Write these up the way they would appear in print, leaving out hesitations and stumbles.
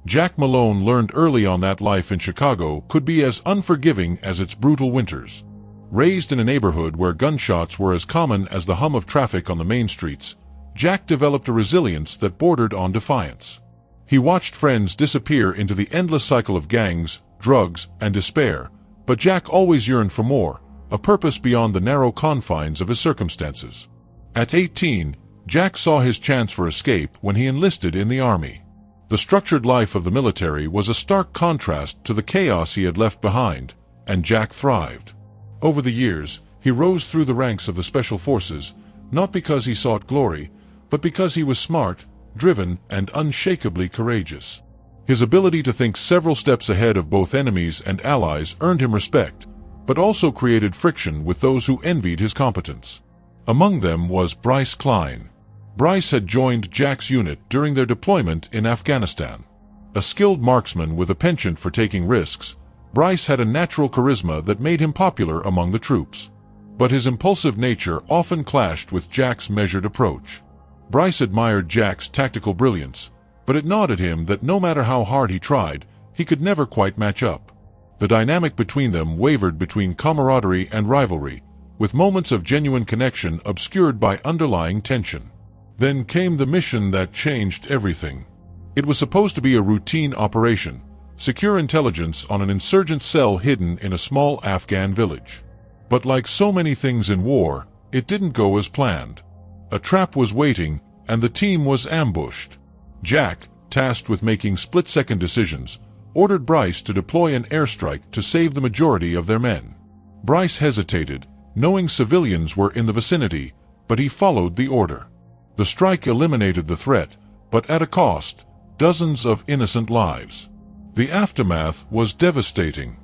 Jack Malone learned early on that life in Chicago could be as unforgiving as its brutal winters. Raised in a neighborhood where gunshots were as common as the hum of traffic on the main streets, Jack developed a resilience that bordered on defiance. He watched friends disappear into the endless cycle of gangs, drugs, and despair, but Jack always yearned for more, a purpose beyond the narrow confines of his circumstances. At 18, Jack saw his chance for escape when he enlisted in the Army. The structured life of the military was a stark contrast to the chaos he had left behind, and Jack thrived. Over the years, he rose through the ranks of the Special Forces, not because he sought glory, but because he was smart, driven, and unshakably courageous. His ability to think several steps ahead of both enemies and allies earned him respect, but also created friction with those who envied his competence. Among them was Bryce Klein. Bryce had joined Jack's unit during their deployment in Afghanistan. A skilled marksman with a penchant for taking risks, Bryce had a natural charisma that made him popular among the troops. But his impulsive nature often clashed with Jack's measured approach. Bryce admired Jack's tactical brilliance, but it gnawed at him that no matter how hard he tried, he could never quite match up. The dynamic between them wavered between camaraderie and rivalry, with moments of genuine connection obscured by underlying tension. Then came the mission that changed everything. It was supposed to be a routine operation, secure intelligence on an insurgent cell hidden in a small Afghan village. But like so many things in war, it didn't go as planned. A trap was waiting, and the team was ambushed. Jack, tasked with making split-second decisions, ordered Bryce to deploy an airstrike to save the majority of their men. Bryce hesitated, knowing civilians were in the vicinity, but he followed the order. The strike eliminated the threat, but at a cost, dozens of innocent lives. The aftermath was devastating.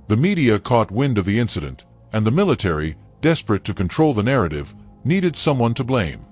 The media caught wind of the incident, and the military, desperate to control the narrative, needed someone to blame.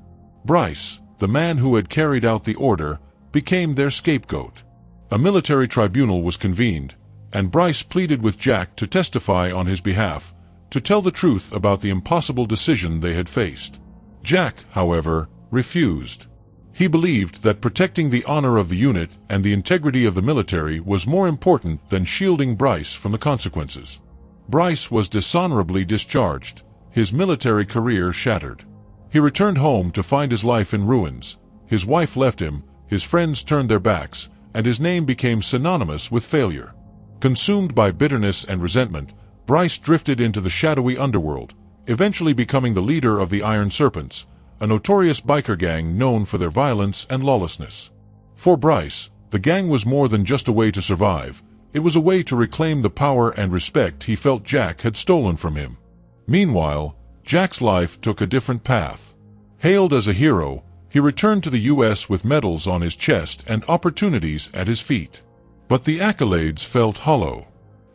Bryce, the man who had carried out the order, became their scapegoat. A military tribunal was convened, and Bryce pleaded with Jack to testify on his behalf, to tell the truth about the impossible decision they had faced. Jack, however, refused. He believed that protecting the honor of the unit and the integrity of the military was more important than shielding Bryce from the consequences. Bryce was dishonorably discharged, his military career shattered. He returned home to find his life in ruins. His wife left him, his friends turned their backs, and his name became synonymous with failure. Consumed by bitterness and resentment, Bryce drifted into the shadowy underworld, eventually becoming the leader of the Iron Serpents, a notorious biker gang known for their violence and lawlessness. For Bryce, the gang was more than just a way to survive. It was a way to reclaim the power and respect he felt Jack had stolen from him. Meanwhile, Jack's life took a different path. Hailed as a hero, he returned to the U.S. with medals on his chest and opportunities at his feet. But the accolades felt hollow.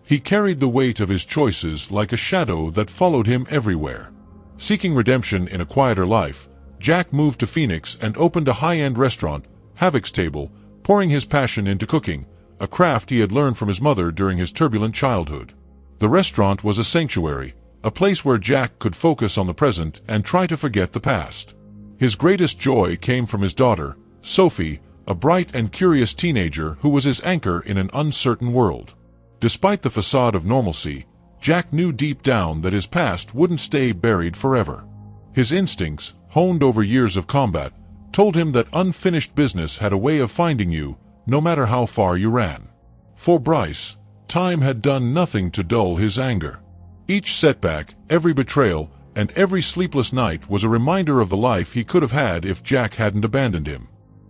He carried the weight of his choices like a shadow that followed him everywhere. Seeking redemption in a quieter life, Jack moved to Phoenix and opened a high-end restaurant, Havoc's Table, pouring his passion into cooking, a craft he had learned from his mother during his turbulent childhood. The restaurant was a sanctuary, a place where Jack could focus on the present and try to forget the past. His greatest joy came from his daughter, Sophie, a bright and curious teenager who was his anchor in an uncertain world. Despite the facade of normalcy, Jack knew deep down that his past wouldn't stay buried forever. His instincts, honed over years of combat, told him that unfinished business had a way of finding you, no matter how far you ran. For Bryce, time had done nothing to dull his anger. Each setback, every betrayal, and every sleepless night was a reminder of the life he could have had if Jack hadn't abandoned him.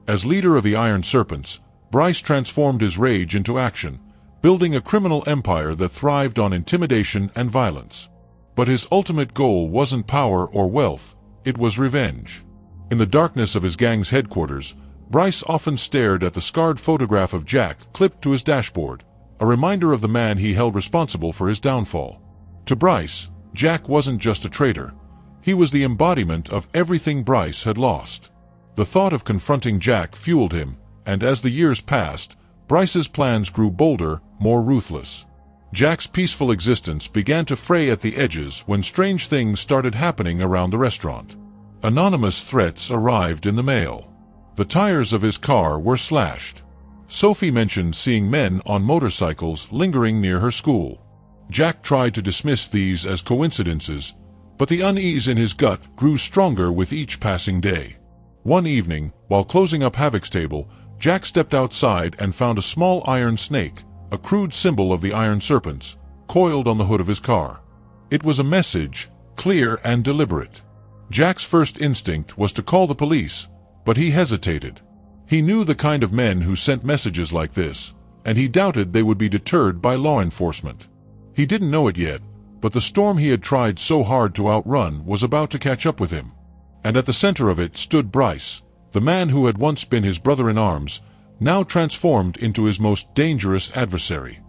As leader of the Iron Serpents, Bryce transformed his rage into action, building a criminal empire that thrived on intimidation and violence. But his ultimate goal wasn't power or wealth, it was revenge. In the darkness of his gang's headquarters, Bryce often stared at the scarred photograph of Jack clipped to his dashboard, a reminder of the man he held responsible for his downfall. To Bryce, Jack wasn't just a traitor. He was the embodiment of everything Bryce had lost. The thought of confronting Jack fueled him, and as the years passed, Bryce's plans grew bolder, more ruthless. Jack's peaceful existence began to fray at the edges when strange things started happening around the restaurant. Anonymous threats arrived in the mail. The tires of his car were slashed. Sophie mentioned seeing men on motorcycles lingering near her school. Jack tried to dismiss these as coincidences, but the unease in his gut grew stronger with each passing day. One evening, while closing up Havoc's table, Jack stepped outside and found a small iron snake, a crude symbol of the Iron Serpents, coiled on the hood of his car. It was a message, clear and deliberate. Jack's first instinct was to call the police, but he hesitated. He knew the kind of men who sent messages like this, and he doubted they would be deterred by law enforcement. He didn't know it yet, but the storm he had tried so hard to outrun was about to catch up with him. And at the center of it stood Bryce, the man who had once been his brother-in-arms, now transformed into his most dangerous adversary.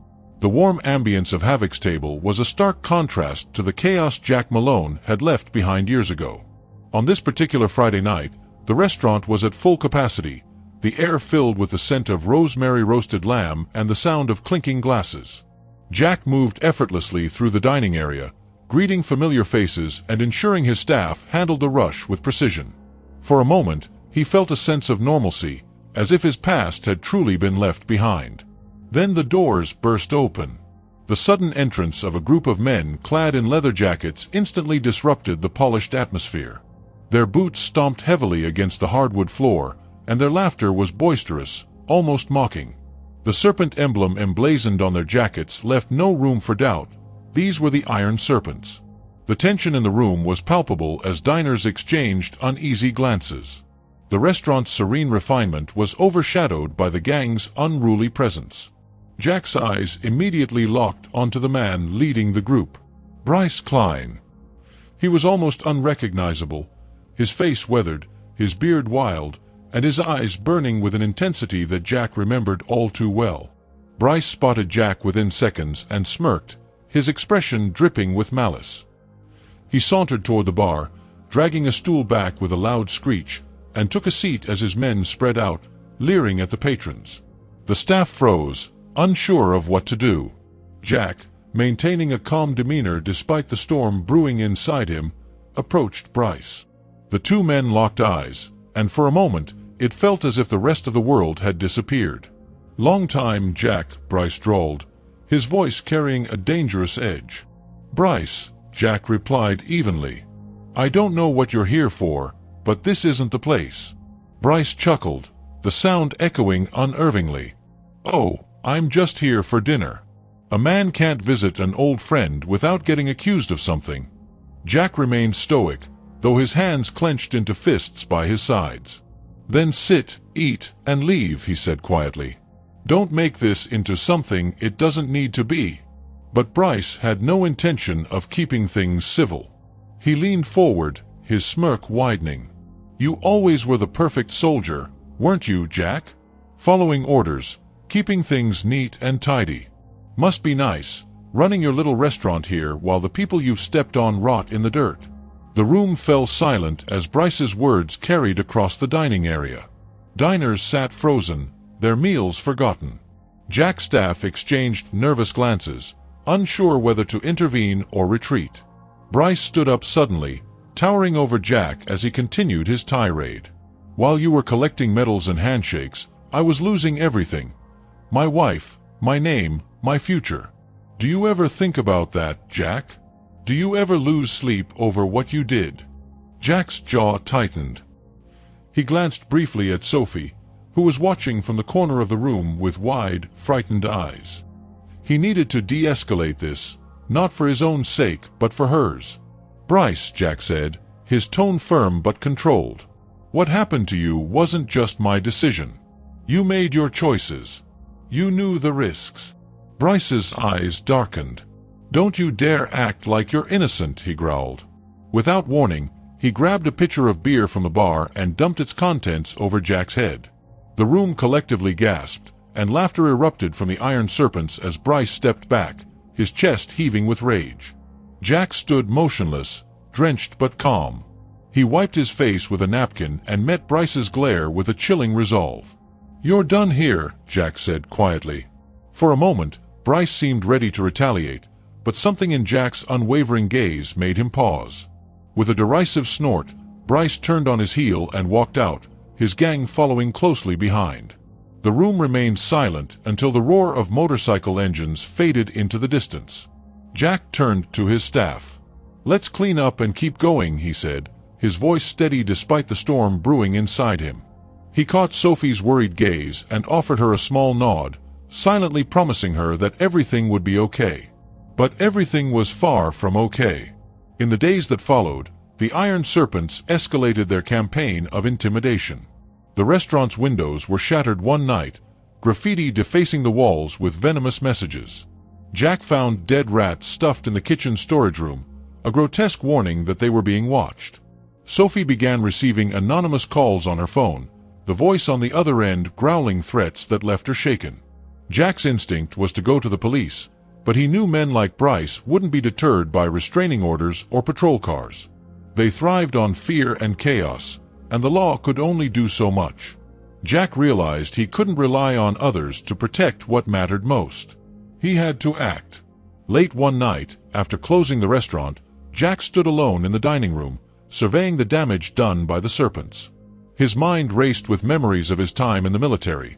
The warm ambience of Havoc's table was a stark contrast to the chaos Jack Malone had left behind years ago. On this particular Friday night, the restaurant was at full capacity, the air filled with the scent of rosemary roasted lamb and the sound of clinking glasses. Jack moved effortlessly through the dining area, greeting familiar faces and ensuring his staff handled the rush with precision. For a moment, he felt a sense of normalcy, as if his past had truly been left behind. Then the doors burst open. The sudden entrance of a group of men clad in leather jackets instantly disrupted the polished atmosphere. Their boots stomped heavily against the hardwood floor, and their laughter was boisterous, almost mocking. The serpent emblem emblazoned on their jackets left no room for doubt. These were the Iron Serpents. The tension in the room was palpable as diners exchanged uneasy glances. The restaurant's serene refinement was overshadowed by the gang's unruly presence. Jack's eyes immediately locked onto the man leading the group, Bryce Klein. He was almost unrecognizable, his face weathered, his beard wild, and his eyes burning with an intensity that Jack remembered all too well. Bryce spotted Jack within seconds and smirked, his expression dripping with malice. He sauntered toward the bar, dragging a stool back with a loud screech, and took a seat as his men spread out, leering at the patrons. The staff froze, unsure of what to do. Jack, maintaining a calm demeanor despite the storm brewing inside him, approached Bryce. The two men locked eyes, and for a moment, it felt as if the rest of the world had disappeared. "Long time, Jack," Bryce drawled, his voice carrying a dangerous edge. "Bryce," Jack replied evenly. "I don't know what you're here for, but this isn't the place." Bryce chuckled, the sound echoing unervingly. "Oh, I'm just here for dinner. A man can't visit an old friend without getting accused of something." Jack remained stoic, though his hands clenched into fists by his sides. "Then sit, eat, and leave," he said quietly. "Don't make this into something it doesn't need to be." But Bryce had no intention of keeping things civil. He leaned forward, his smirk widening. "You always were the perfect soldier, weren't you, Jack? Following orders, keeping things neat and tidy. Must be nice, running your little restaurant here while the people you've stepped on rot in the dirt." The room fell silent as Bryce's words carried across the dining area. Diners sat frozen, their meals forgotten. Jack's staff exchanged nervous glances, unsure whether to intervene or retreat. Bryce stood up suddenly, towering over Jack as he continued his tirade. "While you were collecting medals and handshakes, I was losing everything. My wife, my name, my future. Do you ever think about that, Jack? Do you ever lose sleep over what you did?" Jack's jaw tightened. He glanced briefly at Sophie, who was watching from the corner of the room with wide, frightened eyes. He needed to de-escalate this, not for his own sake but for hers. "Bryce," Jack said, his tone firm but controlled. "What happened to you wasn't just my decision. You made your choices. You knew the risks." Bryce's eyes darkened. "Don't you dare act like you're innocent," he growled. Without warning, he grabbed a pitcher of beer from the bar and dumped its contents over Jack's head. The room collectively gasped, and laughter erupted from the Iron Serpents as Bryce stepped back, his chest heaving with rage. Jack stood motionless, drenched but calm. He wiped his face with a napkin and met Bryce's glare with a chilling resolve. "You're done here," Jack said quietly. For a moment, Bryce seemed ready to retaliate, but something in Jack's unwavering gaze made him pause. With a derisive snort, Bryce turned on his heel and walked out, his gang following closely behind. The room remained silent until the roar of motorcycle engines faded into the distance. Jack turned to his staff. "Let's clean up and keep going," he said, his voice steady despite the storm brewing inside him. He caught Sophie's worried gaze and offered her a small nod, silently promising her that everything would be okay. But everything was far from okay. In the days that followed, the Iron Serpents escalated their campaign of intimidation. The restaurant's windows were shattered one night, graffiti defacing the walls with venomous messages. Jack found dead rats stuffed in the kitchen storage room, a grotesque warning that they were being watched. Sophie began receiving anonymous calls on her phone, the voice on the other end growling threats that left her shaken. Jack's instinct was to go to the police, but he knew men like Bryce wouldn't be deterred by restraining orders or patrol cars. They thrived on fear and chaos, and the law could only do so much. Jack realized he couldn't rely on others to protect what mattered most. He had to act. Late one night, after closing the restaurant, Jack stood alone in the dining room, surveying the damage done by the serpents. His mind raced with memories of his time in the military.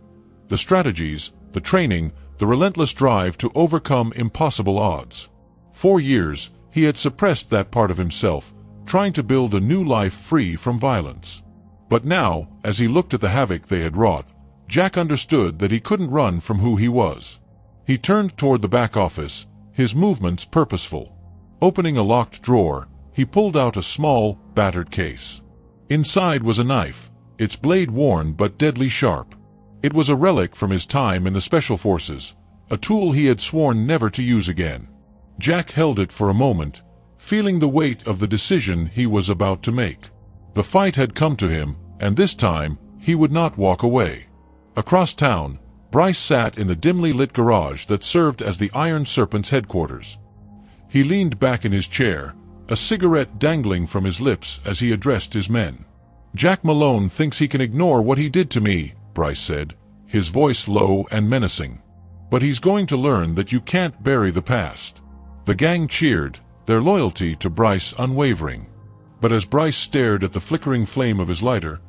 The strategies, the training, the relentless drive to overcome impossible odds. For years, he had suppressed that part of himself, trying to build a new life free from violence. But now, as he looked at the havoc they had wrought, Jack understood that he couldn't run from who he was. He turned toward the back office, his movements purposeful. Opening a locked drawer, he pulled out a small, battered case. Inside was a knife, its blade worn but deadly sharp. It was a relic from his time in the Special Forces, a tool he had sworn never to use again. Jack held it for a moment, feeling the weight of the decision he was about to make. The fight had come to him, and this time, he would not walk away. Across town, Bryce sat in the dimly lit garage that served as the Iron Serpent's headquarters. He leaned back in his chair, a cigarette dangling from his lips as he addressed his men. "Jack Malone thinks he can ignore what he did to me," Bryce said, his voice low and menacing. "But he's going to learn that you can't bury the past." The gang cheered, their loyalty to Bryce unwavering. But as Bryce stared at the flickering flame of his lighter,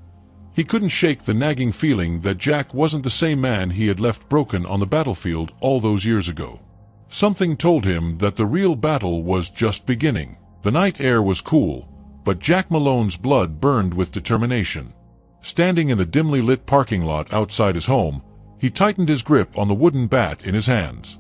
he couldn't shake the nagging feeling that Jack wasn't the same man he had left broken on the battlefield all those years ago. Something told him that the real battle was just beginning. The night air was cool, but Jack Malone's blood burned with determination. Standing in the dimly lit parking lot outside his home, he tightened his grip on the wooden bat in his hands.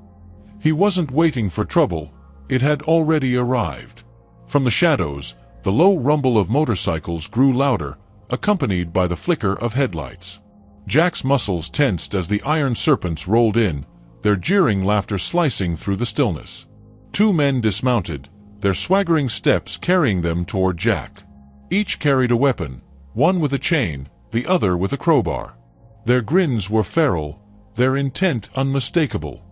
He wasn't waiting for trouble, it had already arrived. From the shadows, the low rumble of motorcycles grew louder, accompanied by the flicker of headlights. Jack's muscles tensed as the Iron Serpents rolled in, their jeering laughter slicing through the stillness. Two men dismounted, their swaggering steps carrying them toward Jack. Each carried a weapon, one with a chain, the other with a crowbar. Their grins were feral, their intent unmistakable.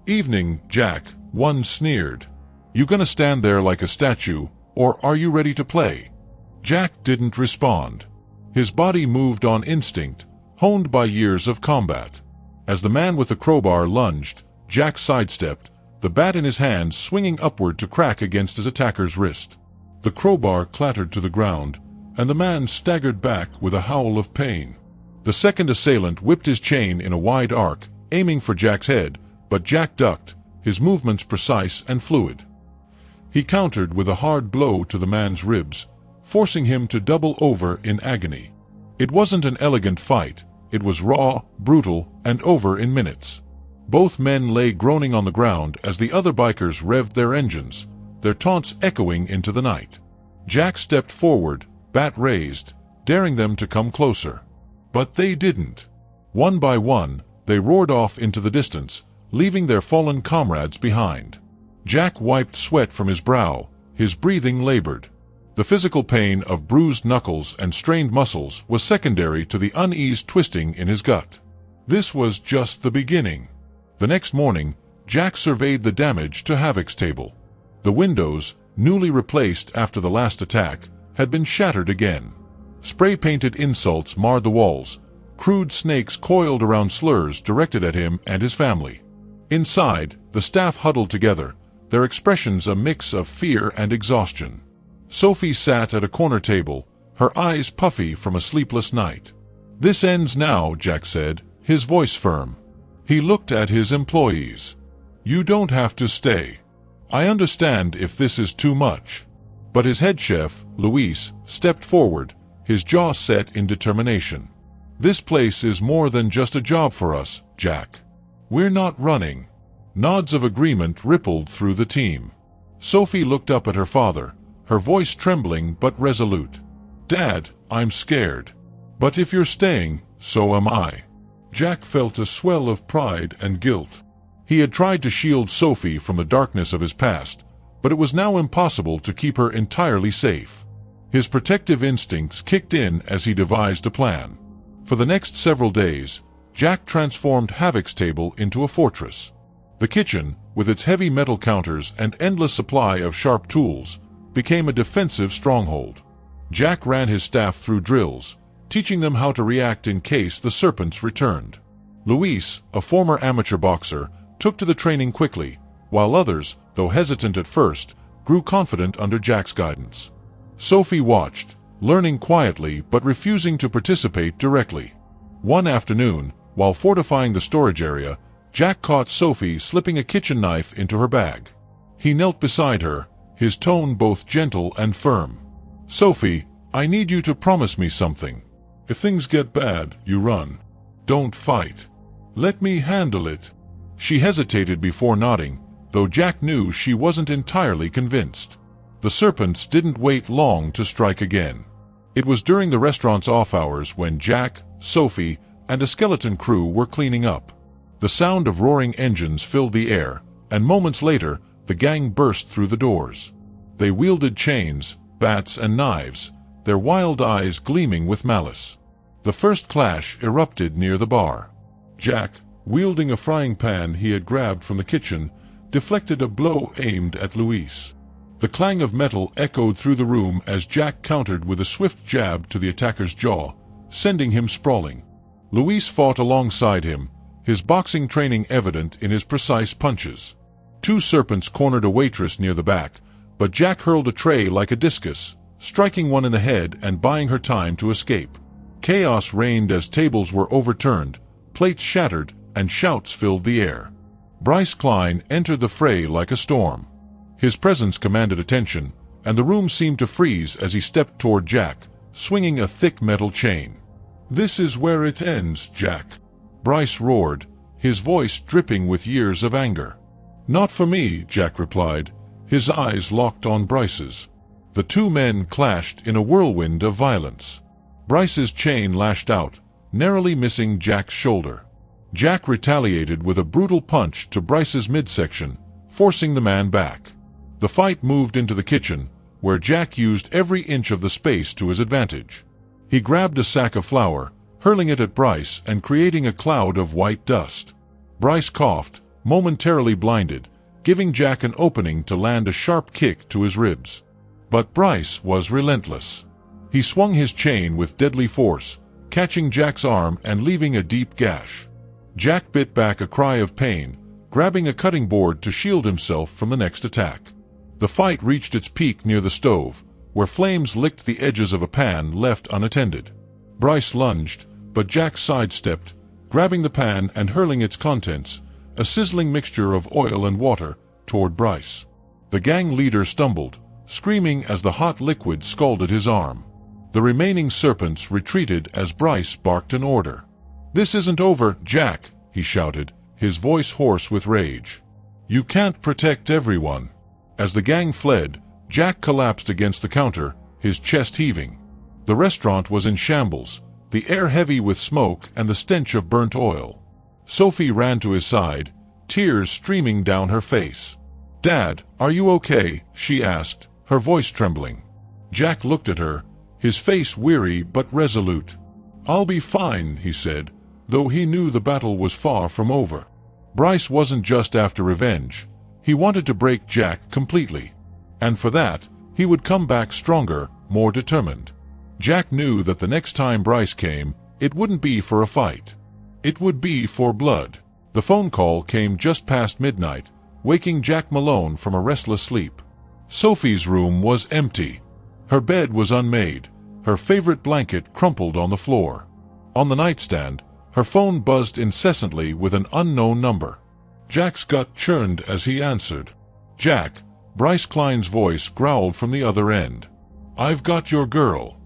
"Evening, Jack," one sneered. "You gonna stand there like a statue, or are you ready to play?" Jack didn't respond. His body moved on instinct, honed by years of combat. As the man with the crowbar lunged, Jack sidestepped, the bat in his hand swinging upward to crack against his attacker's wrist. The crowbar clattered to the ground, and the man staggered back with a howl of pain. The second assailant whipped his chain in a wide arc, aiming for Jack's head, but Jack ducked, his movements precise and fluid. He countered with a hard blow to the man's ribs, forcing him to double over in agony. It wasn't an elegant fight, it was raw, brutal, and over in minutes. Both men lay groaning on the ground as the other bikers revved their engines, their taunts echoing into the night. Jack stepped forward, bat raised, daring them to come closer. But they didn't. One by one, they roared off into the distance, leaving their fallen comrades behind. Jack wiped sweat from his brow, his breathing labored. The physical pain of bruised knuckles and strained muscles was secondary to the uneased twisting in his gut. This was just the beginning. The next morning, Jack surveyed the damage to Havoc's table. The windows, newly replaced after the last attack, had been shattered again. Spray-painted insults marred the walls, crude snakes coiled around slurs directed at him and his family. Inside, the staff huddled together, their expressions a mix of fear and exhaustion. Sophie sat at a corner table, her eyes puffy from a sleepless night. "This ends now," Jack said, his voice firm. He looked at his employees. "You don't have to stay. I understand if this is too much." But his head chef, Luis, stepped forward, his jaw set in determination. "This place is more than just a job for us, Jack. We're not running." Nods of agreement rippled through the team. Sophie looked up at her father, her voice trembling but resolute. "Dad, I'm scared. But if you're staying, so am I." Jack felt a swell of pride and guilt. He had tried to shield Sophie from the darkness of his past, but it was now impossible to keep her entirely safe. His protective instincts kicked in as he devised a plan. For the next several days, Jack transformed Havoc's table into a fortress. The kitchen, with its heavy metal counters and endless supply of sharp tools, became a defensive stronghold. Jack ran his staff through drills, teaching them how to react in case the serpents returned. Luis, a former amateur boxer, took to the training quickly, while others, though hesitant at first, grew confident under Jack's guidance. Sophie watched, learning quietly but refusing to participate directly. One afternoon, while fortifying the storage area, Jack caught Sophie slipping a kitchen knife into her bag. He knelt beside her, his tone both gentle and firm. "Sophie, I need you to promise me something. If things get bad, you run. Don't fight. Let me handle it." She hesitated before nodding, though Jack knew she wasn't entirely convinced. The serpents didn't wait long to strike again. It was during the restaurant's off hours when Jack, Sophie, and a skeleton crew were cleaning up. The sound of roaring engines filled the air, and moments later, the gang burst through the doors. They wielded chains, bats, and knives, their wild eyes gleaming with malice. The first clash erupted near the bar. Jack, wielding a frying pan he had grabbed from the kitchen, deflected a blow aimed at Luis. The clang of metal echoed through the room as Jack countered with a swift jab to the attacker's jaw, sending him sprawling. Luis fought alongside him, his boxing training evident in his precise punches. Two serpents cornered a waitress near the back, but Jack hurled a tray like a discus, striking one in the head and buying her time to escape. Chaos reigned as tables were overturned, plates shattered, and shouts filled the air. Bryce Klein entered the fray like a storm. His presence commanded attention, and the room seemed to freeze as he stepped toward Jack, swinging a thick metal chain. "This is where it ends, Jack," Bryce roared, his voice dripping with years of anger. "Not for me," Jack replied, his eyes locked on Bryce's. The two men clashed in a whirlwind of violence. Bryce's chain lashed out, narrowly missing Jack's shoulder. Jack retaliated with a brutal punch to Bryce's midsection, forcing the man back. The fight moved into the kitchen, where Jack used every inch of the space to his advantage. He grabbed a sack of flour, hurling it at Bryce and creating a cloud of white dust. Bryce coughed, momentarily blinded, giving Jack an opening to land a sharp kick to his ribs. But Bryce was relentless. He swung his chain with deadly force, catching Jack's arm and leaving a deep gash. Jack bit back a cry of pain, grabbing a cutting board to shield himself from the next attack. The fight reached its peak near the stove, where flames licked the edges of a pan left unattended. Bryce lunged, but Jack sidestepped, grabbing the pan and hurling its contents, a sizzling mixture of oil and water, toward Bryce. The gang leader stumbled, screaming as the hot liquid scalded his arm. The remaining serpents retreated as Bryce barked an order. "This isn't over, Jack," he shouted, his voice hoarse with rage. "You can't protect everyone." As the gang fled, Jack collapsed against the counter, his chest heaving. The restaurant was in shambles, the air heavy with smoke and the stench of burnt oil. Sophie ran to his side, tears streaming down her face. "Dad, are you okay?" she asked, her voice trembling. Jack looked at her, his face weary but resolute. "I'll be fine," he said, though he knew the battle was far from over. Bryce wasn't just after revenge. He wanted to break Jack completely. And for that, he would come back stronger, more determined. Jack knew that the next time Bryce came, it wouldn't be for a fight. It would be for blood. The phone call came just past midnight, waking Jack Malone from a restless sleep. Sophie's room was empty. Her bed was unmade, her favorite blanket crumpled on the floor. On the nightstand, Her phone buzzed incessantly with an unknown number. Jack's gut churned as he answered. "Jack," Bryce Klein's voice growled from the other end. "I've got your girl.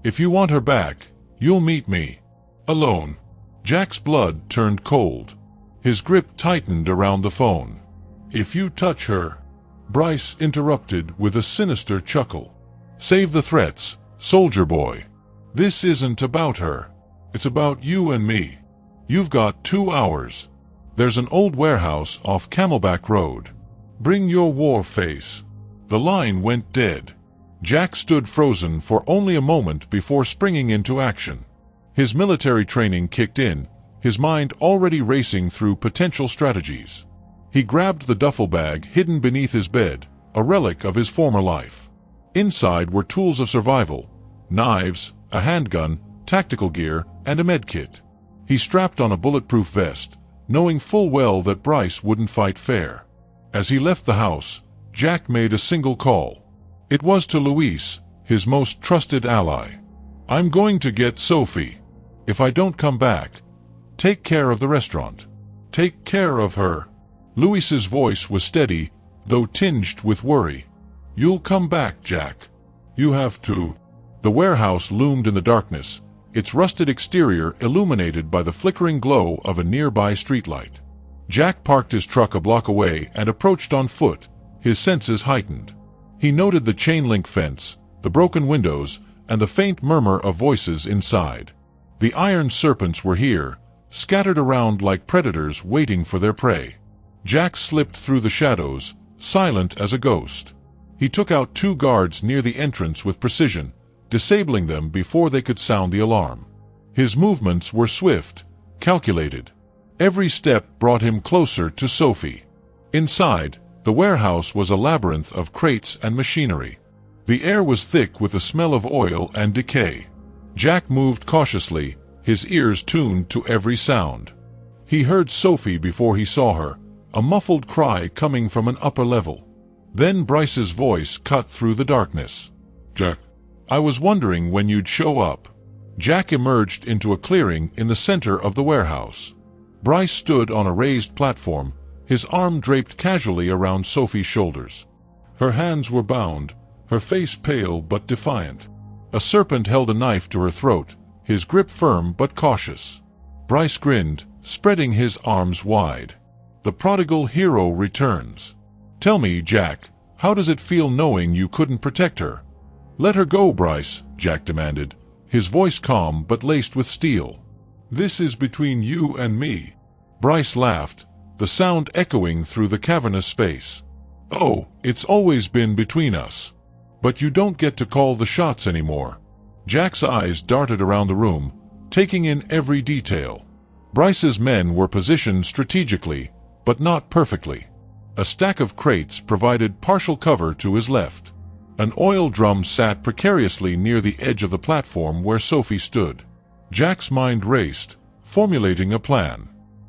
If you want her back, you'll meet me. Alone." Jack's blood turned cold. His grip tightened around the phone. "If you touch her," Bryce interrupted with a sinister chuckle. "Save the threats, soldier boy. This isn't about her. It's about you and me. You've got 2 hours. There's an old warehouse off Camelback Road. Bring your war face." The line went dead. Jack stood frozen for only a moment before springing into action. His military training kicked in, his mind already racing through potential strategies. He grabbed the duffel bag hidden beneath his bed, a relic of his former life. Inside were tools of survival, knives, a handgun, tactical gear, and a medkit. He strapped on a bulletproof vest, knowing full well that Bryce wouldn't fight fair. As he left the house, Jack made a single call. It was to Luis, his most trusted ally. "I'm going to get Sophie. If I don't come back, take care of the restaurant. Take care of her." Luis's voice was steady, though tinged with worry. "You'll come back, Jack. You have to." The warehouse loomed in the darkness, its rusted exterior illuminated by the flickering glow of a nearby streetlight. Jack parked his truck a block away and approached on foot, his senses heightened. He noted the chain-link fence, the broken windows, and the faint murmur of voices inside. The iron serpents were here, scattered around like predators waiting for their prey. Jack slipped through the shadows, silent as a ghost. He took out 2 guards near the entrance with precision, disabling them before they could sound the alarm. His movements were swift, calculated. Every step brought him closer to Sophie. Inside, the warehouse was a labyrinth of crates and machinery. The air was thick with the smell of oil and decay. Jack moved cautiously, his ears tuned to every sound. He heard Sophie before he saw her, a muffled cry coming from an upper level. Then Bryce's voice cut through the darkness. "Jack, I was wondering when you'd show up." Jack emerged into a clearing in the center of the warehouse. Bryce stood on a raised platform, his arm draped casually around Sophie's shoulders. Her hands were bound, her face pale but defiant. A serpent held a knife to her throat, his grip firm but cautious. Bryce grinned, spreading his arms wide. "The prodigal hero returns. Tell me, Jack, how does it feel knowing you couldn't protect her?" "Let her go, Bryce," Jack demanded, his voice calm but laced with steel. "This is between you and me." Bryce laughed, the sound echoing through the cavernous space. "Oh, it's always been between us. But you don't get to call the shots anymore." Jack's eyes darted around the room, taking in every detail. Bryce's men were positioned strategically, but not perfectly. A stack of crates provided partial cover to his left. An oil drum sat precariously near the edge of the platform where Sophie stood. Jack's mind raced, formulating a plan.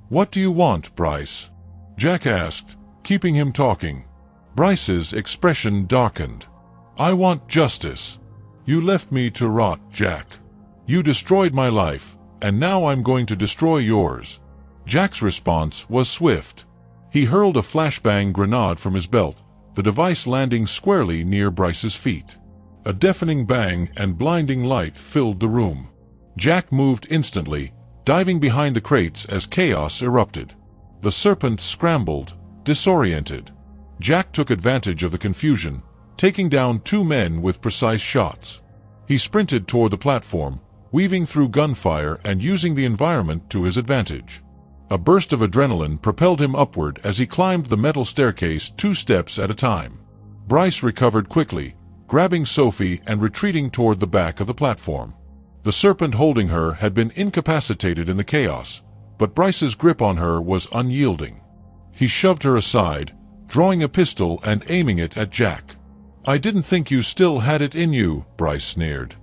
"What do you want, Bryce?" Jack asked, keeping him talking. Bryce's expression darkened. "I want justice. You left me to rot, Jack. You destroyed my life, and now I'm going to destroy yours." Jack's response was swift. He hurled a flashbang grenade from his belt, the device landing squarely near Bryce's feet. A deafening bang and blinding light filled the room. Jack moved instantly, diving behind the crates as chaos erupted. The serpent scrambled, disoriented. Jack took advantage of the confusion, taking down 2 men with precise shots. He sprinted toward the platform, weaving through gunfire and using the environment to his advantage. A burst of adrenaline propelled him upward as he climbed the metal staircase 2 steps at a time. Bryce recovered quickly, grabbing Sophie and retreating toward the back of the platform. The serpent holding her had been incapacitated in the chaos, but Bryce's grip on her was unyielding. He shoved her aside, drawing a pistol and aiming it at Jack. "I didn't think you still had it in you," Bryce sneered.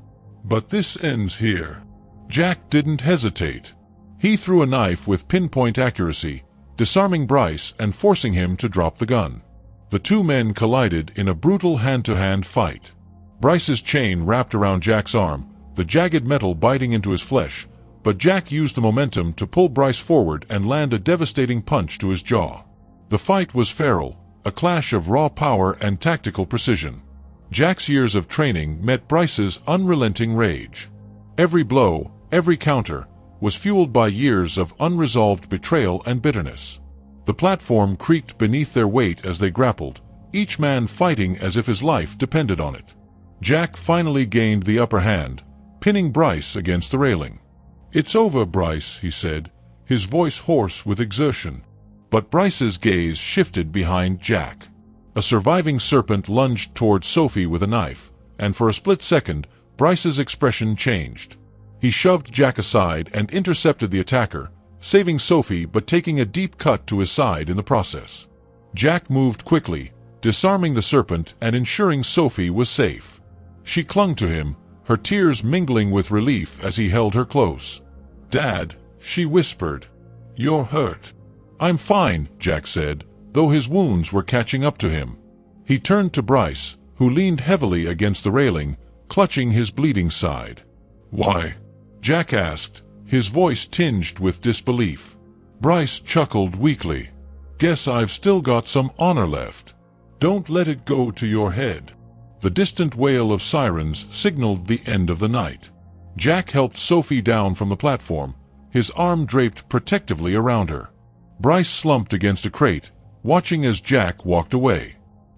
"But this ends here." Jack didn't hesitate. He threw a knife with pinpoint accuracy, disarming Bryce and forcing him to drop the gun. The 2 men collided in a brutal hand-to-hand fight. Bryce's chain wrapped around Jack's arm, the jagged metal biting into his flesh, but Jack used the momentum to pull Bryce forward and land a devastating punch to his jaw. The fight was feral, a clash of raw power and tactical precision. Jack's years of training met Bryce's unrelenting rage. Every blow, every counter, was fueled by years of unresolved betrayal and bitterness. The platform creaked beneath their weight as they grappled, each man fighting as if his life depended on it. Jack finally gained the upper hand, pinning Bryce against the railing. "It's over, Bryce," he said, his voice hoarse with exertion. But Bryce's gaze shifted behind Jack. A surviving serpent lunged towards Sophie with a knife, and for a split second, Bryce's expression changed. He shoved Jack aside and intercepted the attacker, saving Sophie but taking a deep cut to his side in the process. Jack moved quickly, disarming the serpent and ensuring Sophie was safe. She clung to him, her tears mingling with relief as he held her close. "Dad," she whispered. "You're hurt." "I'm fine," Jack said, though his wounds were catching up to him. He turned to Bryce, who leaned heavily against the railing, clutching his bleeding side. "Why?" Jack asked, his voice tinged with disbelief. Bryce chuckled weakly. "Guess I've still got some honor left. Don't let it go to your head." The distant wail of sirens signaled the end of the night. Jack helped Sophie down from the platform, his arm draped protectively around her. Bryce slumped against a crate, watching as Jack walked away.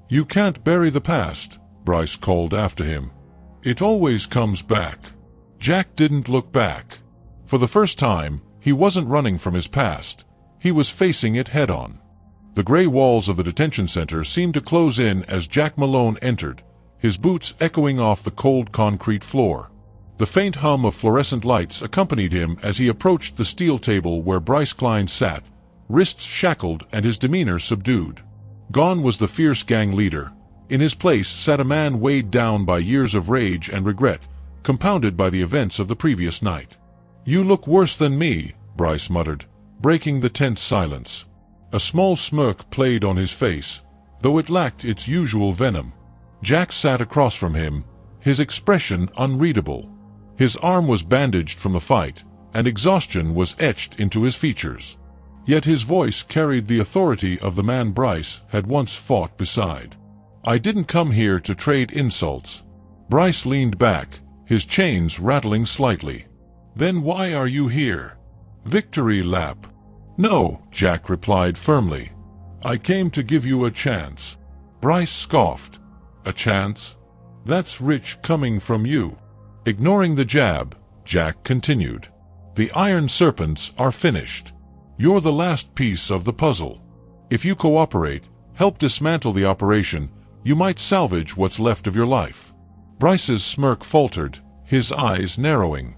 "You can't bury the past," Bryce called after him. "It always comes back." Jack didn't look back. For the first time, he wasn't running from his past. He was facing it head-on. The gray walls of the detention center seemed to close in as Jack Malone entered, his boots echoing off the cold concrete floor. The faint hum of fluorescent lights accompanied him as he approached the steel table where Bryce Klein sat, wrists shackled and his demeanor subdued. Gone was the fierce gang leader. In his place sat a man weighed down by years of rage and regret, compounded by the events of the previous night. "You look worse than me," Bryce muttered, breaking the tense silence. A small smirk played on his face, though it lacked its usual venom. Jack sat across from him, his expression unreadable. His arm was bandaged from the fight, and exhaustion was etched into his features. Yet his voice carried the authority of the man Bryce had once fought beside. "I didn't come here to trade insults." Bryce leaned back, his chains rattling slightly. "Then why are you here?" "Victory lap." "No," Jack replied firmly. "I came to give you a chance." Bryce scoffed. "A chance? That's rich coming from you." Ignoring the jab, Jack continued. "The iron serpents are finished. You're the last piece of the puzzle. If you cooperate, help dismantle the operation, you might salvage what's left of your life." Bryce's smirk faltered, his eyes narrowing.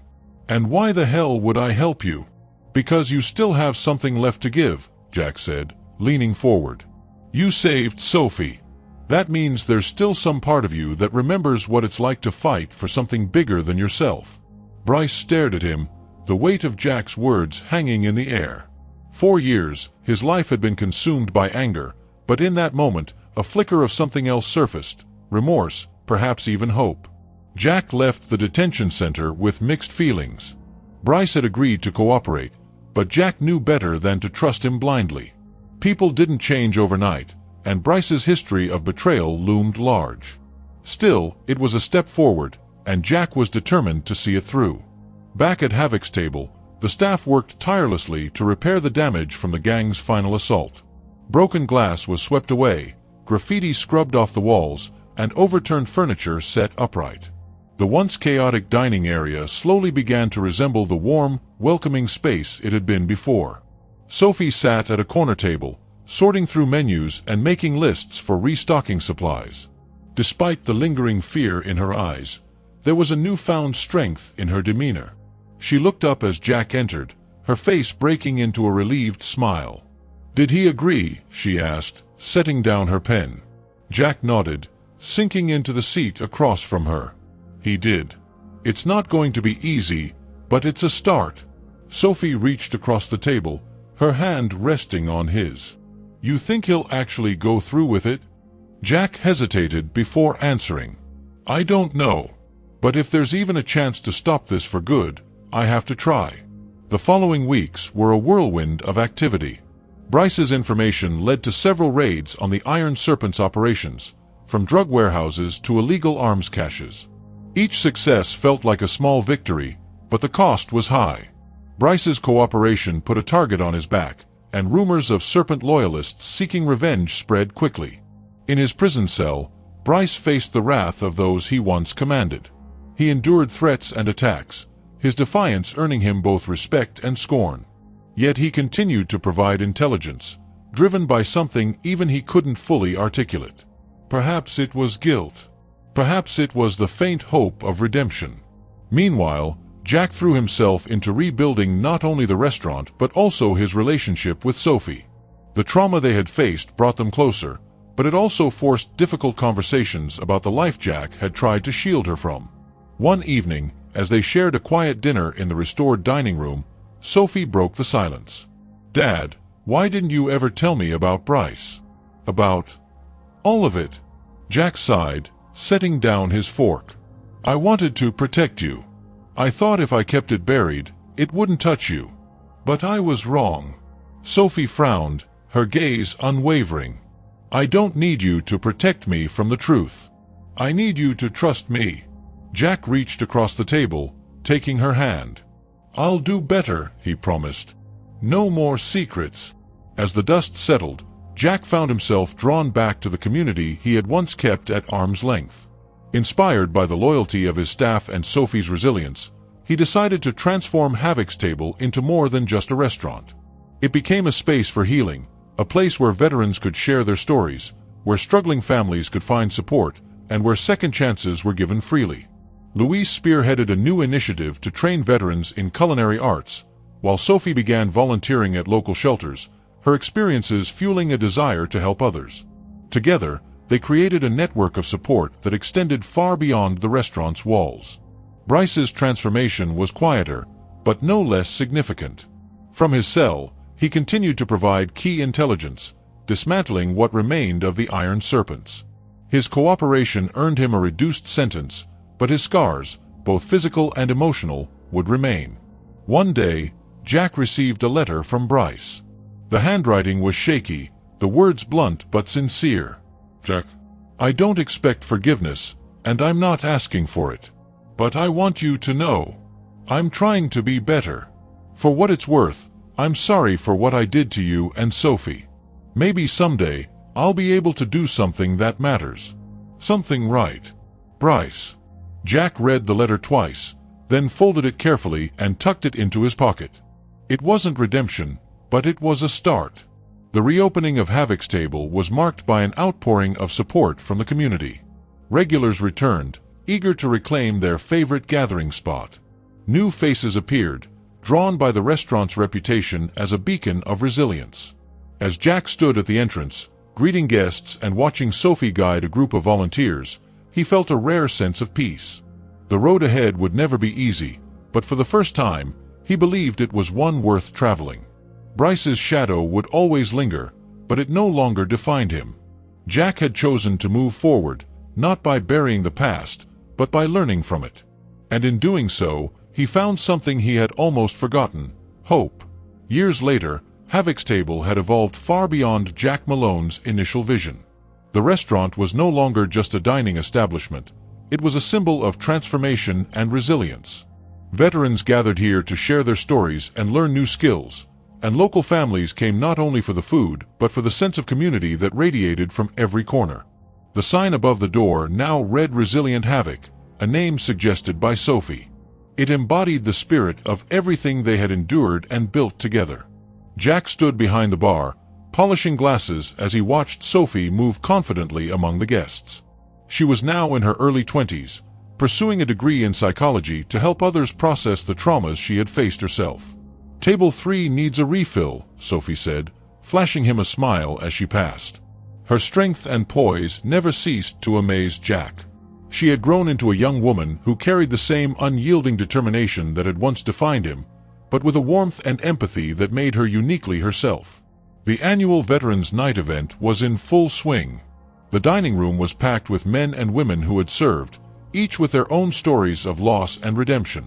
"And why the hell would I help you?" "Because you still have something left to give," Jack said, leaning forward. "You saved Sophie. That means there's still some part of you that remembers what it's like to fight for something bigger than yourself." Bryce stared at him, the weight of Jack's words hanging in the air. 4 years, his life had been consumed by anger, but in that moment, a flicker of something else surfaced, remorse, perhaps even hope. Jack left the detention center with mixed feelings. Bryce had agreed to cooperate, but Jack knew better than to trust him blindly. People didn't change overnight, and Bryce's history of betrayal loomed large. Still, it was a step forward, and Jack was determined to see it through. Back at Havoc's table, the staff worked tirelessly to repair the damage from the gang's final assault. Broken glass was swept away, graffiti scrubbed off the walls, and overturned furniture set upright. The once chaotic dining area slowly began to resemble the warm, welcoming space it had been before. Sophie sat at a corner table, sorting through menus and making lists for restocking supplies. Despite the lingering fear in her eyes, there was a newfound strength in her demeanor. She looked up as Jack entered, her face breaking into a relieved smile. "Did he agree?" she asked, setting down her pen. Jack nodded, sinking into the seat across from her. "He did. It's not going to be easy, but it's a start." Sophie reached across the table, her hand resting on his. "You think he'll actually go through with it?" Jack hesitated before answering. "I don't know. But if there's even a chance to stop this for good, I have to try." The following weeks were a whirlwind of activity. Bryce's information led to several raids on the Iron Serpent's operations, from drug warehouses to illegal arms caches. Each success felt like a small victory, but the cost was high. Bryce's cooperation put a target on his back, and rumors of Serpent loyalists seeking revenge spread quickly. In his prison cell, Bryce faced the wrath of those he once commanded. He endured threats and attacks, his defiance earning him both respect and scorn. Yet he continued to provide intelligence, driven by something even he couldn't fully articulate. Perhaps it was guilt. Perhaps it was the faint hope of redemption. Meanwhile, Jack threw himself into rebuilding not only the restaurant but also his relationship with Sophie. The trauma they had faced brought them closer, but it also forced difficult conversations about the life Jack had tried to shield her from. One evening, as they shared a quiet dinner in the restored dining room, Sophie broke the silence. "Dad, why didn't you ever tell me about Bryce?" "About all of it?" Jack sighed, setting down his fork. "I wanted to protect you. I thought if I kept it buried, it wouldn't touch you. But I was wrong." Sophie frowned, her gaze unwavering. "I don't need you to protect me from the truth. I need you to trust me." Jack reached across the table, taking her hand. "I'll do better," he promised. "No more secrets." As the dust settled, Jack found himself drawn back to the community he had once kept at arm's length. Inspired by the loyalty of his staff and Sophie's resilience, he decided to transform Havoc's Table into more than just a restaurant. It became a space for healing, a place where veterans could share their stories, where struggling families could find support, and where second chances were given freely. Louise spearheaded a new initiative to train veterans in culinary arts, while Sophie began volunteering at local shelters, her experiences fueling a desire to help others. Together, they created a network of support that extended far beyond the restaurant's walls. Bryce's transformation was quieter, but no less significant. From his cell, he continued to provide key intelligence, dismantling what remained of the Iron Serpents. His cooperation earned him a reduced sentence, but his scars, both physical and emotional, would remain. One day, Jack received a letter from Bryce. The handwriting was shaky, the words blunt but sincere. "Jack, I don't expect forgiveness, and I'm not asking for it. But I want you to know. I'm trying to be better. For what it's worth, I'm sorry for what I did to you and Sophie. Maybe someday, I'll be able to do something that matters. Something right. Bryce." Jack read the letter twice, then folded it carefully and tucked it into his pocket. It wasn't redemption, but it was a start. The reopening of Havoc's Table was marked by an outpouring of support from the community. Regulars returned, eager to reclaim their favorite gathering spot. New faces appeared, drawn by the restaurant's reputation as a beacon of resilience. As Jack stood at the entrance, greeting guests and watching Sophie guide a group of volunteers, he felt a rare sense of peace. The road ahead would never be easy, but for the first time, he believed it was one worth traveling. Bryce's shadow would always linger, but it no longer defined him. Jack had chosen to move forward, not by burying the past, but by learning from it. And in doing so, he found something he had almost forgotten: hope. Years later, Havoc's Table had evolved far beyond Jack Malone's initial vision. The restaurant was no longer just a dining establishment. It was a symbol of transformation and resilience. Veterans gathered here to share their stories and learn new skills, and local families came not only for the food, but for the sense of community that radiated from every corner. The sign above the door now read Resilient Havoc, a name suggested by Sophie. It embodied the spirit of everything they had endured and built together. Jack stood behind the bar, polishing glasses as he watched Sophie move confidently among the guests. She was now in her early 20s, pursuing a degree in psychology to help others process the traumas she had faced herself. "Table 3 needs a refill," Sophie said, flashing him a smile as she passed. Her strength and poise never ceased to amaze Jack. She had grown into a young woman who carried the same unyielding determination that had once defined him, but with a warmth and empathy that made her uniquely herself. The annual Veterans Night event was in full swing. The dining room was packed with men and women who had served, each with their own stories of loss and redemption.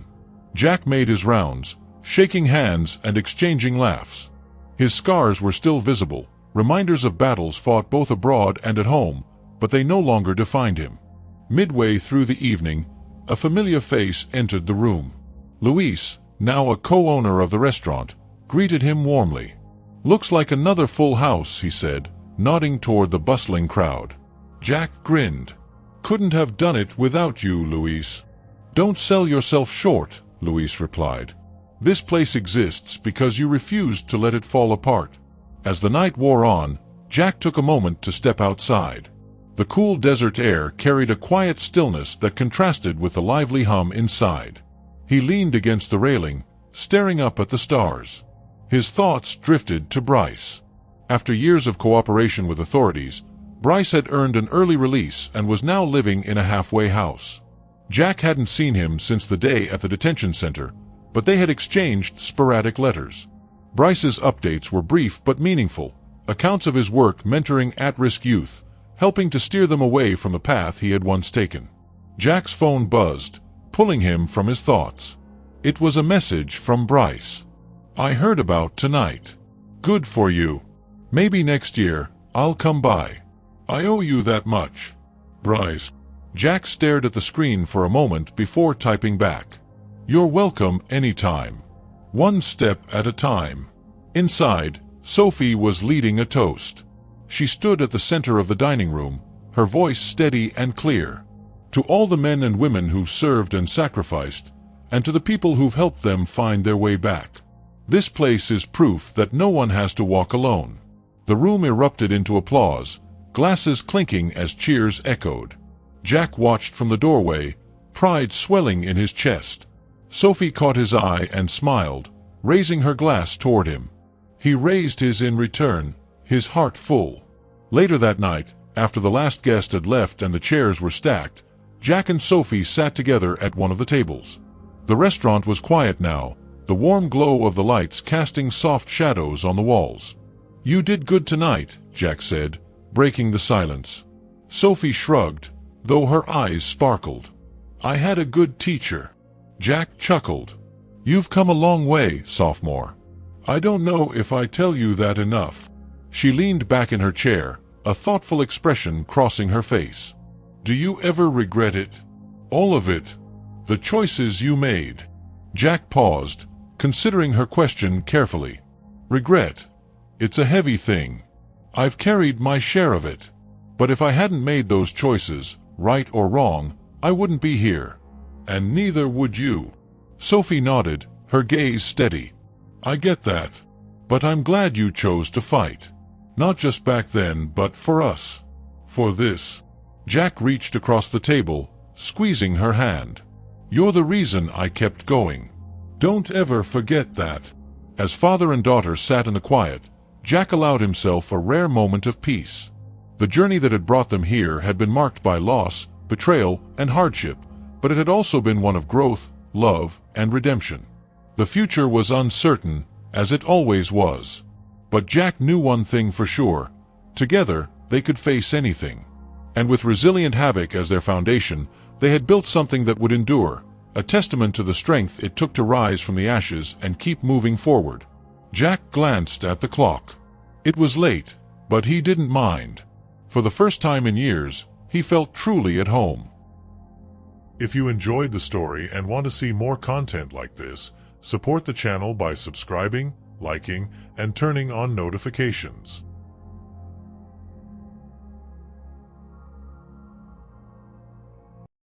Jack made his rounds, shaking hands and exchanging laughs. His scars were still visible, reminders of battles fought both abroad and at home, but they no longer defined him. Midway through the evening, a familiar face entered the room. Luis, now a co-owner of the restaurant, greeted him warmly. "Looks like another full house," he said, nodding toward the bustling crowd. Jack grinned. "Couldn't have done it without you, Luis." "Don't sell yourself short," Luis replied. "This place exists because you refused to let it fall apart." As the night wore on, Jack took a moment to step outside. The cool desert air carried a quiet stillness that contrasted with the lively hum inside. He leaned against the railing, staring up at the stars. His thoughts drifted to Bryce. After years of cooperation with authorities, Bryce had earned an early release and was now living in a halfway house. Jack hadn't seen him since the day at the detention center, but they had exchanged sporadic letters. Bryce's updates were brief but meaningful, accounts of his work mentoring at-risk youth, helping to steer them away from the path he had once taken. Jack's phone buzzed, pulling him from his thoughts. It was a message from Bryce. "I heard about tonight. Good for you. Maybe next year, I'll come by. I owe you that much. Bryce." Jack stared at the screen for a moment before typing back. "You're welcome anytime. One step at a time." Inside, Sophie was leading a toast. She stood at the center of the dining room, her voice steady and clear. "To all the men and women who've served and sacrificed, and to the people who've helped them find their way back. This place is proof that no one has to walk alone." The room erupted into applause, glasses clinking as cheers echoed. Jack watched from the doorway, pride swelling in his chest. Sophie caught his eye and smiled, raising her glass toward him. He raised his in return, his heart full. Later that night, after the last guest had left and the chairs were stacked, Jack and Sophie sat together at one of the tables. The restaurant was quiet now, the warm glow of the lights casting soft shadows on the walls. "You did good tonight," Jack said, breaking the silence. Sophie shrugged, though her eyes sparkled. "I had a good teacher." Jack chuckled. "You've come a long way, sophomore. I don't know if I tell you that enough." She leaned back in her chair, a thoughtful expression crossing her face. "Do you ever regret it? All of it? The choices you made?" Jack paused, considering her question carefully. "Regret? It's a heavy thing. I've carried my share of it. But if I hadn't made those choices, right or wrong, I wouldn't be here. And neither would you." Sophie nodded, her gaze steady. "I get that. But I'm glad you chose to fight. Not just back then, but for us. For this." Jack reached across the table, squeezing her hand. "You're the reason I kept going. Don't ever forget that." As father and daughter sat in the quiet, Jack allowed himself a rare moment of peace. The journey that had brought them here had been marked by loss, betrayal, and hardship, but it had also been one of growth, love, and redemption. The future was uncertain, as it always was. But Jack knew one thing for sure: together, they could face anything. And with resilient havoc as their foundation, they had built something that would endure, a testament to the strength it took to rise from the ashes and keep moving forward. Jack glanced at the clock. It was late, but he didn't mind. For the first time in years, he felt truly at home. If you enjoyed the story and want to see more content like this, support the channel by subscribing, liking, and turning on notifications.